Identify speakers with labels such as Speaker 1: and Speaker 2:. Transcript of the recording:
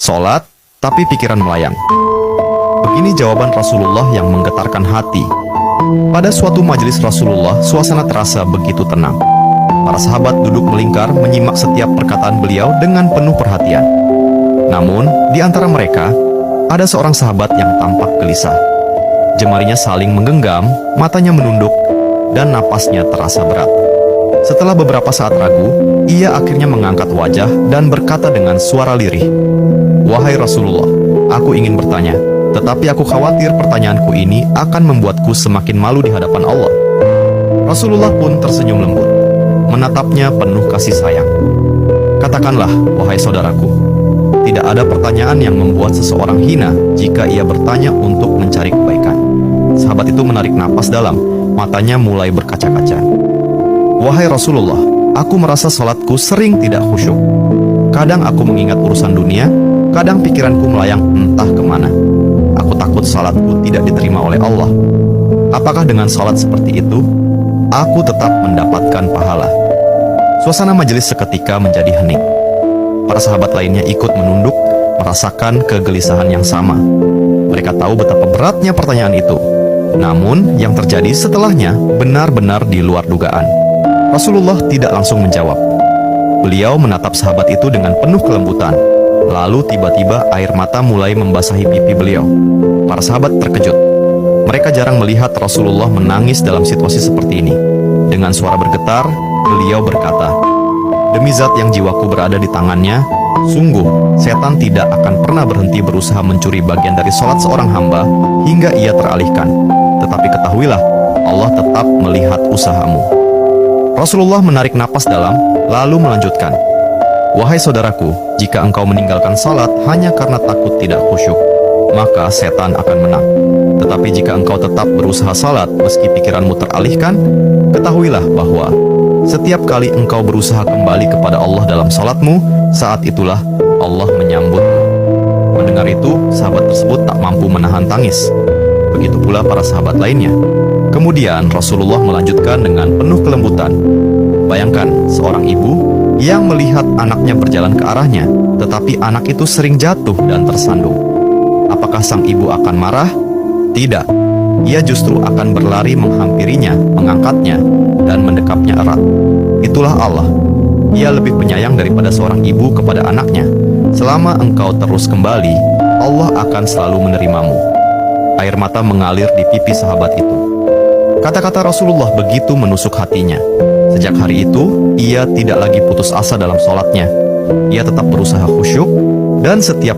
Speaker 1: sholat, tapi pikiran melayang. Begini jawaban Rasulullah yang menggetarkan hati. Pada suatu majelis Rasulullah, suasana terasa begitu tenang. Para sahabat duduk melingkar menyimak setiap perkataan beliau dengan penuh perhatian. Namun, di antara mereka, ada seorang sahabat yang tampak gelisah. Jemarinya saling menggenggam, matanya menunduk, dan napasnya terasa berat. Setelah beberapa saat ragu, ia akhirnya mengangkat wajah dan berkata dengan suara lirih, "Wahai Rasulullah, aku ingin bertanya, tetapi aku khawatir pertanyaanku ini akan membuatku semakin malu di hadapan Allah." Rasulullah pun tersenyum lembut, menatapnya penuh kasih sayang. "Katakanlah, wahai saudaraku, tidak ada pertanyaan yang membuat seseorang hina jika ia bertanya untuk mencari kebaikan." Sahabat itu menarik napas dalam, matanya mulai berkaca-kaca. "Wahai Rasulullah, aku merasa salatku sering tidak khusyuk. Kadang aku mengingat urusan dunia, kadang pikiranku melayang entah kemana. Aku takut salatku tidak diterima oleh Allah. Apakah dengan salat seperti itu, aku tetap mendapatkan pahala?" Suasana majelis seketika menjadi hening. Para sahabat lainnya ikut menunduk, merasakan kegelisahan yang sama. Mereka tahu betapa beratnya pertanyaan itu. Namun, yang terjadi setelahnya benar-benar di luar dugaan. Rasulullah tidak langsung menjawab. Beliau menatap sahabat itu dengan penuh kelembutan. Lalu tiba-tiba air mata mulai membasahi pipi beliau. Para sahabat terkejut. Mereka jarang melihat Rasulullah menangis dalam situasi seperti ini. Dengan suara bergetar, beliau berkata, "Demi zat yang jiwaku berada di tangannya, sungguh setan tidak akan pernah berhenti berusaha mencuri bagian dari sholat seorang hamba hingga ia teralihkan. Tetapi ketahuilah, Allah tetap melihat usahamu." Rasulullah menarik napas dalam, lalu melanjutkan, "Wahai saudaraku, jika engkau meninggalkan salat hanya karena takut tidak khusyuk, maka setan akan menang. Tetapi jika engkau tetap berusaha salat meski pikiranmu teralihkan, ketahuilah bahwa setiap kali engkau berusaha kembali kepada Allah dalam salatmu, saat itulah Allah menyambutmu." Mendengar itu, sahabat tersebut tak mampu menahan tangis. Begitu pula para sahabat lainnya. Kemudian Rasulullah melanjutkan dengan penuh kelembutan, "Bayangkan seorang ibu yang melihat anaknya berjalan ke arahnya, tetapi anak itu sering jatuh dan tersandung. Apakah sang ibu akan marah? Tidak. Ia justru akan berlari menghampirinya, mengangkatnya, dan mendekapnya erat. Itulah Allah. Ia lebih penyayang daripada seorang ibu kepada anaknya. Selama engkau terus kembali, Allah akan selalu menerimamu." Air mata mengalir di pipi sahabat itu. Kata-kata Rasulullah begitu menusuk hatinya. Sejak hari itu, ia tidak lagi putus asa dalam sholatnya. Ia tetap berusaha khusyuk, dan setiap